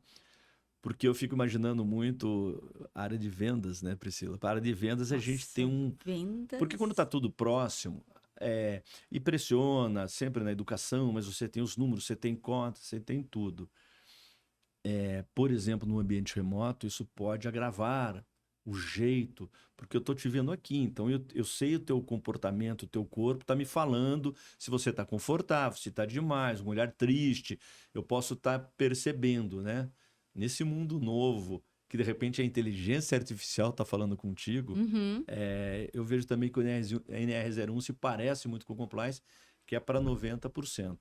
porque eu fico imaginando muito a área de vendas, né, Priscila? Para a área de vendas, a gente tem
Vendas...
Porque quando está tudo próximo, e pressiona sempre na educação, mas você tem os números, você tem contas, você tem tudo. Por exemplo, no ambiente remoto, isso pode agravar o jeito, porque eu estou te vendo aqui, então eu sei o teu comportamento, o teu corpo está me falando se você está confortável, se está demais, uma olhar triste, eu posso estar percebendo, né? Nesse mundo novo, que de repente a inteligência artificial está falando contigo,
Uhum.
eu vejo também que o NR01 se parece muito com o compliance, que é para 90%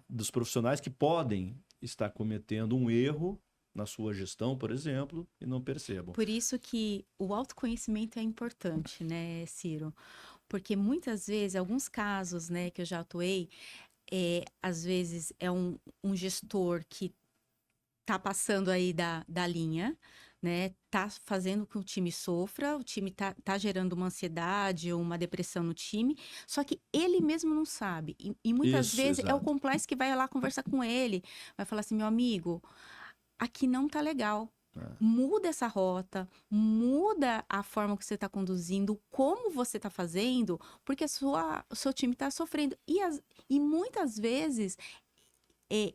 dos profissionais que podem estar cometendo um erro na sua gestão, por exemplo, e não percebam.
Por isso que o autoconhecimento é importante, né, Ciro? Porque muitas vezes, alguns casos, né, que eu já atuei, às vezes é um gestor que tá passando aí da linha, né? Tá fazendo com que o time sofra, o time tá gerando uma ansiedade ou uma depressão no time, só que ele mesmo não sabe. E muitas
Isso,
vezes é o
exato.
compliance que vai lá conversar com ele, vai falar assim, meu amigo, aqui não tá legal. Muda essa rota, muda a forma que você está conduzindo, como você está fazendo, porque o seu time está sofrendo. E muitas vezes,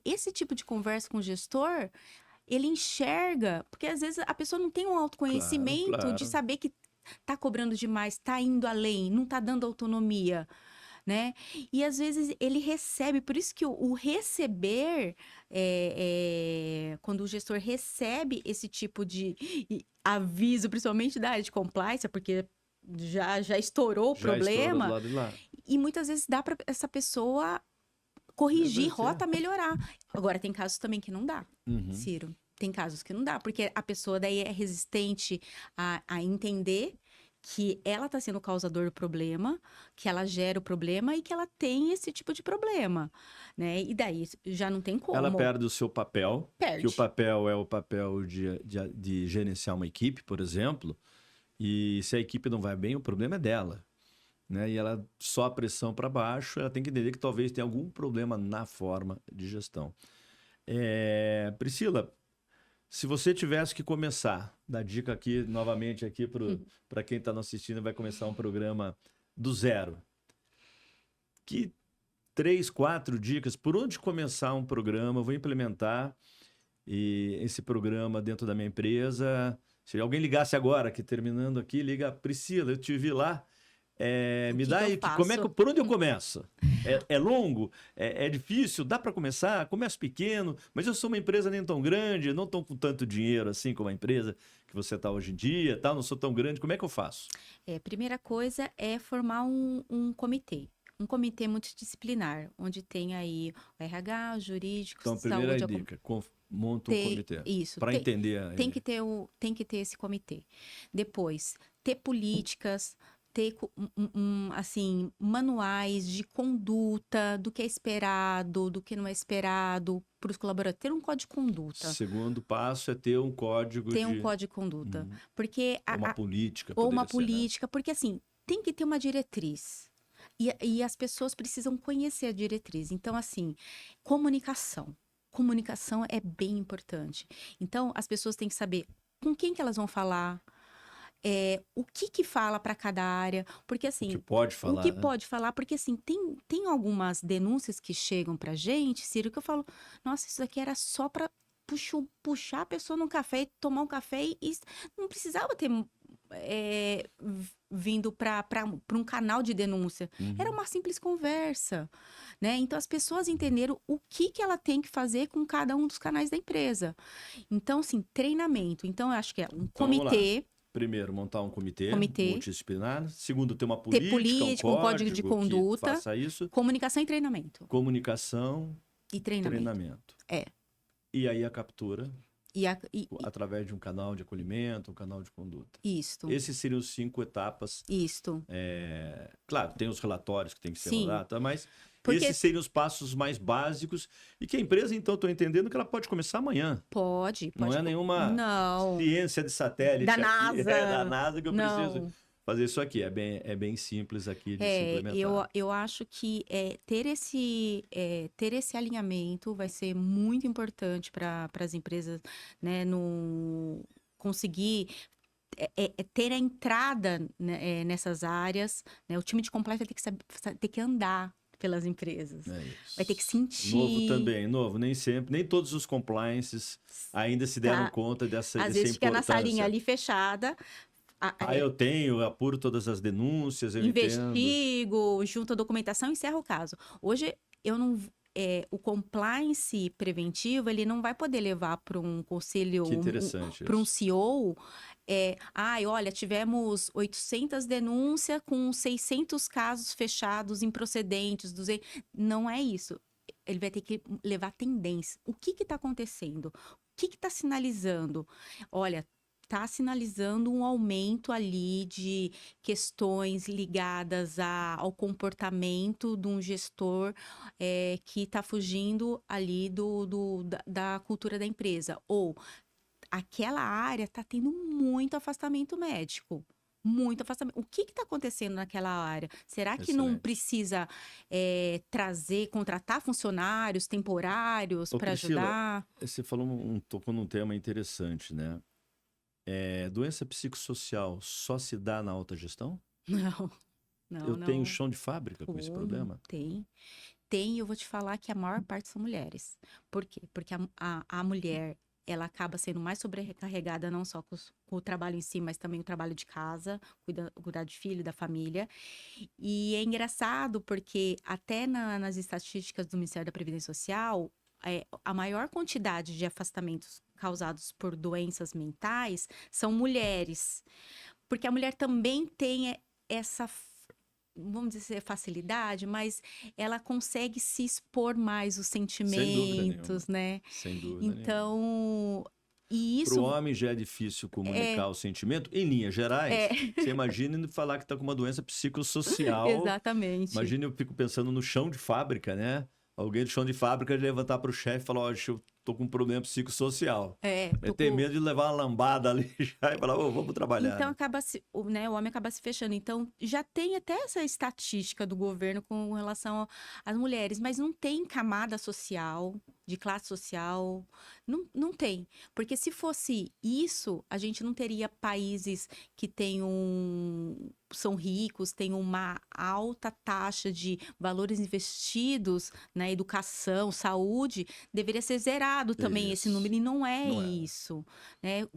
esse tipo de conversa com o gestor, ele enxerga, porque às vezes a pessoa não tem um
Claro,
autoconhecimento de
claro.
saber que tá cobrando demais, tá indo além, não tá dando autonomia, né? E às vezes ele recebe, por isso que o receber, quando o gestor recebe esse tipo de aviso, principalmente da área de compliance, porque já estourou o
Já estourou do
problema,
lado de lá.
e muitas vezes dá para essa pessoa corrigir
Deve ser.
rota, melhorar. Agora, tem casos também que não dá,
Uhum.
Ciro. Tem casos que não dá, porque a pessoa daí é resistente a entender que ela tá sendo o causador do problema, que ela gera o problema e que ela tem esse tipo de problema, né? E daí já não tem como.
Ela perde o seu papel, que o
Perde.
papel é o papel de gerenciar uma equipe, por exemplo, e se a equipe não vai bem, o problema é dela. Né? E ela só a pressão para baixo, ela tem que entender que talvez tenha algum problema na forma de gestão. Priscila, se você tivesse que começar, dar dica aqui novamente aqui para quem está nos assistindo e vai começar um programa do zero, que 3, 4 dicas por onde começar um programa, eu vou implementar esse programa dentro da minha empresa. Se alguém ligasse agora, que terminando aqui, liga, Priscila, eu te vi lá, Me dá aí, por onde eu começo? É longo? É difícil? Dá para começar? Começo pequeno, mas eu sou uma empresa nem tão grande, não estou com tanto dinheiro assim como a empresa que você está hoje em dia, tá? Não sou tão grande, como é que eu faço?
Primeira coisa é formar um comitê. Um comitê multidisciplinar, onde tem aí o RH, o jurídico,
então, a primeira
saúde...
dica, monta um comitê.
Isso.
Para entender.
Tem que ter esse comitê. Depois, ter políticas, ter assim, manuais de conduta, do que é esperado, do que não é esperado para os colaboradores. Ter um código de conduta.
Segundo passo é ter um código
um código de conduta. Porque
uma política.
Ou uma
ser, né?
política, porque assim, tem que ter uma diretriz. E as pessoas precisam conhecer a diretriz. Então, assim, comunicação. Comunicação é bem importante. Então, as pessoas têm que saber com quem que elas vão falar, o que fala para cada área, porque assim...
O que pode falar.
O que pode falar, porque assim, tem algumas denúncias que chegam pra gente, Ciro, que eu falo, nossa, isso aqui era só para puxar a pessoa num café, tomar um café e não precisava ter... vindo para um canal de denúncia. Era uma simples conversa, né? Então, as pessoas entenderam o que ela tem que fazer com cada um dos canais da empresa. Então, assim, treinamento. Então, eu acho que é um comitê.
Primeiro, montar um comitê multidisciplinar. Segundo, ter uma
política, um código de conduta.
Que faça isso.
Comunicação e treinamento.
Comunicação
e treinamento.
E aí a captura. Através de um canal de acolhimento, um canal de conduta.
Isto.
Esses seriam os 5 etapas.
Isto.
Claro, tem os relatórios que tem que ser
Sim.
rodado, mas esses seriam os passos mais básicos e que a empresa, então, estou entendendo que ela pode começar amanhã.
Pode.
Não é nenhuma ciência de satélite
da NASA.
Da NASA que eu preciso fazer isso aqui. É bem simples aqui de se implementar.
Eu acho que ter esse alinhamento vai ser muito importante para as empresas, né, conseguir ter a entrada, né, nessas áreas, né? O time de compliance vai ter que andar pelas empresas. Vai ter que sentir.
Novo também, nem sempre, nem todos os compliances ainda se deram conta dessa importância.
Às vezes fica na salinha ali fechada.
Eu apuro todas as denúncias, eu
investigo, junto a documentação e encerro o caso. Hoje, eu não... o compliance preventivo, ele não vai poder levar para um conselho, para um CEO... olha, tivemos 800 denúncias com 600 casos fechados, improcedentes. Não é isso. Ele vai ter que levar tendência. O que está acontecendo? O que está sinalizando? Olha, está sinalizando um aumento ali de questões ligadas ao comportamento de um gestor que está fugindo ali da cultura da empresa. Ou aquela área está tendo muito afastamento médico. Muito afastamento. O que está acontecendo naquela área? Será que não precisa contratar funcionários temporários para ajudar?
Você tocou num tema interessante, né? Doença psicossocial só se dá na alta gestão?
Não.
Eu tenho chão de fábrica com esse problema?
Tem, eu vou te falar que a maior parte são mulheres. Por quê? Porque a mulher, ela acaba sendo mais sobrecarregada não só com o trabalho em si, mas também o trabalho de casa, cuidar de filho, da família. E é engraçado porque até nas estatísticas do Ministério da Previdência Social, a maior quantidade de afastamentos causados por doenças mentais são mulheres. Porque a mulher também tem essa, vamos dizer, facilidade, mas ela consegue se expor mais os sentimentos, né?
Sem dúvida
então, e isso...
Para o homem já é difícil comunicar o sentimento, em linhas gerais. Você imagina falar que está com uma doença psicossocial.
Exatamente.
Imagina, eu fico pensando no chão de fábrica, né? Alguém do chão de fábrica levantar para o chefe e falar, eu tô com um problema psicossocial. Tem medo de levar uma lambada ali já e falar, vamos trabalhar.
Então, o homem acaba se fechando. Então, já tem até essa estatística do governo com relação às mulheres, mas não tem camada social, de classe social, não tem. Porque se fosse isso, a gente não teria países que são ricos, têm uma alta taxa de valores investidos na educação, saúde, deveria ser zerado também esse número, e não é isso. Né?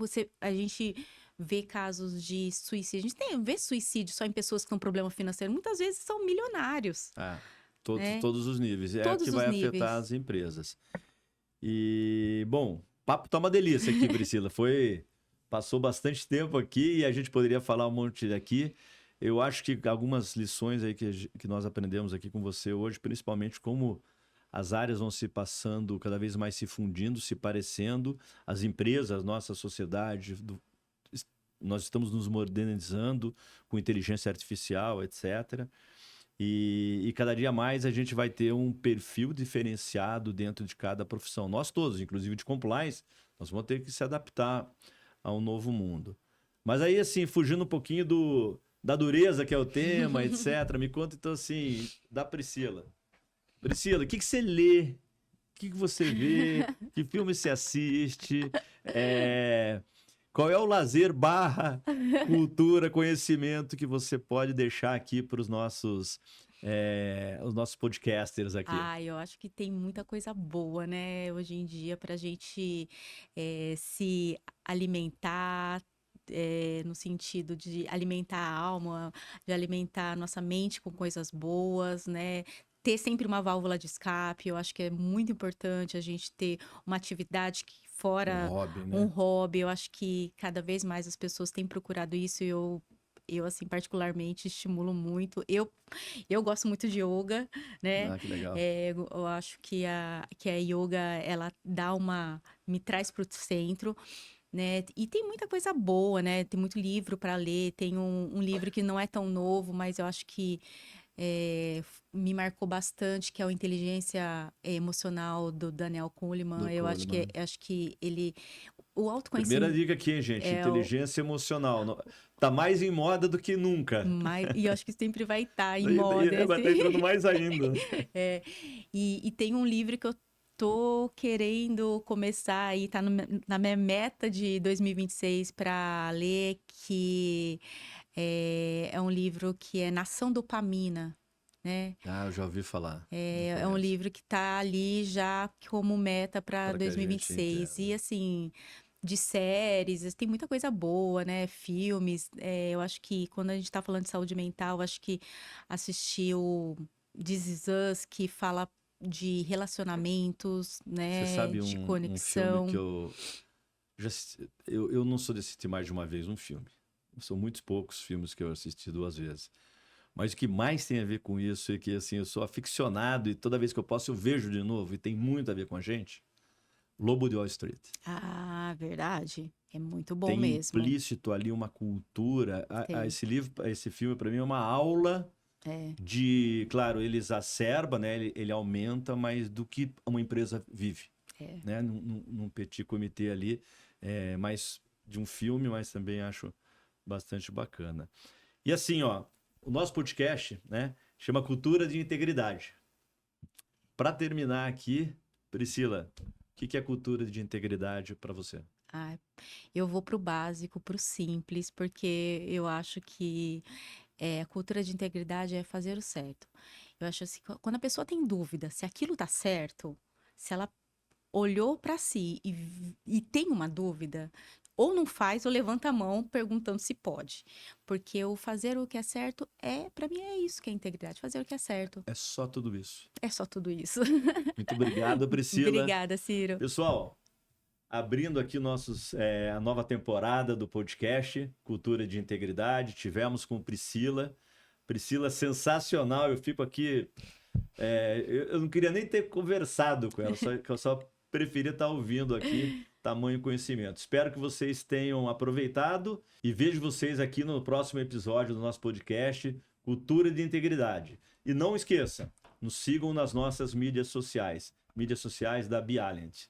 A gente vê casos de suicídio. A gente vê suicídio só em pessoas que têm um problema financeiro. Muitas vezes são milionários.
Todos os níveis. É o
Todos
que
os
vai
níveis.
afetar as empresas. E, bom, o papo tá uma delícia aqui, Priscila. Passou bastante tempo aqui e a gente poderia falar um monte aqui. Eu acho que algumas lições aí que nós aprendemos aqui com você hoje, principalmente como as áreas vão se passando, cada vez mais se fundindo, se parecendo, as empresas, nossa sociedade, nós estamos nos modernizando com inteligência artificial, etc. E cada dia mais a gente vai ter um perfil diferenciado dentro de cada profissão. Nós todos, inclusive de compliance, nós vamos ter que se adaptar a um novo mundo. Mas aí, assim, fugindo um pouquinho da dureza que é o tema, etc. Me conta, então, assim, da Priscila. Priscila, o que você lê? O que você vê? Que filme você assiste? Qual é o lazer / cultura, conhecimento que você pode deixar aqui para os nossos podcasters aqui?
Eu acho que tem muita coisa boa, né? Hoje em dia, para a gente se alimentar, no sentido de alimentar a alma, de alimentar a nossa mente com coisas boas, né? Ter sempre uma válvula de escape, eu acho que é muito importante a gente ter uma atividade que fora
Um hobby, né?
um hobby. Eu acho que cada vez mais as pessoas têm procurado isso e eu assim, particularmente, estimulo muito. Eu gosto muito de yoga, né?
Que legal.
Eu acho que a yoga, ela me traz para o centro, né? E tem muita coisa boa, né? Tem muito livro para ler. Tem um livro que não é tão novo, mas eu acho que me marcou bastante, que é o Inteligência Emocional do Daniel Kahneman. Eu acho que ele... O autoconhecimento...
Primeira dica aqui, gente. Inteligência emocional. Tá mais em moda do que nunca.
E eu acho que sempre vai estar em moda.
Vai estar entrando mais ainda.
E tem um livro que eu tô querendo começar e tá na minha meta de 2026 para ler, que é um livro que é Nação Dopamina, né?
Eu já ouvi falar.
É um livro que tá ali já como meta para 2026. E assim, de séries, tem muita coisa boa, né? Filmes. Eu acho que quando a gente tá falando de saúde mental, acho que assistir o This Is Us, que fala de relacionamentos, né?
Você sabe
de
um
conexão.
filme que eu não sou de assistir mais de uma vez um filme. São muitos poucos filmes que eu assisti 2 vezes. Mas o que mais tem a ver com isso é que, assim, eu sou aficionado e toda vez que eu posso eu vejo de novo e tem muito a ver com a gente. Lobo de Wall Street.
Verdade. É muito bom
tem
mesmo.
Tem implícito ali uma cultura. Esse filme, para mim, é uma aula de... Claro, ele exacerba, né? Ele aumenta, mas do que uma empresa vive. Né? Num petit comitê ali, mais de um filme, mas também acho bastante bacana. E assim, o nosso podcast, né, chama Cultura de Integridade. Para terminar aqui, Priscila, o que é cultura de integridade para você?
Eu vou para o básico, para o simples, porque eu acho que a cultura de integridade é fazer o certo. Eu acho assim, quando a pessoa tem dúvida se aquilo está certo, se ela olhou para si e tem uma dúvida, ou não faz, ou levanta a mão perguntando se pode. Porque o fazer o que é certo para mim é isso que é integridade, fazer o que é certo.
É só tudo isso.
É só tudo isso.
Muito obrigado, Priscila.
Obrigada, Ciro.
Pessoal, abrindo aqui a nova temporada do podcast Cultura de Integridade, tivemos com Priscila. Priscila, sensacional, eu fico aqui... eu não queria nem ter conversado com ela, eu só preferia estar ouvindo aqui tamanho conhecimento. Espero que vocês tenham aproveitado e vejo vocês aqui no próximo episódio do nosso podcast Cultura de Integridade. E não esqueça, nos sigam nas nossas mídias sociais da Bialent.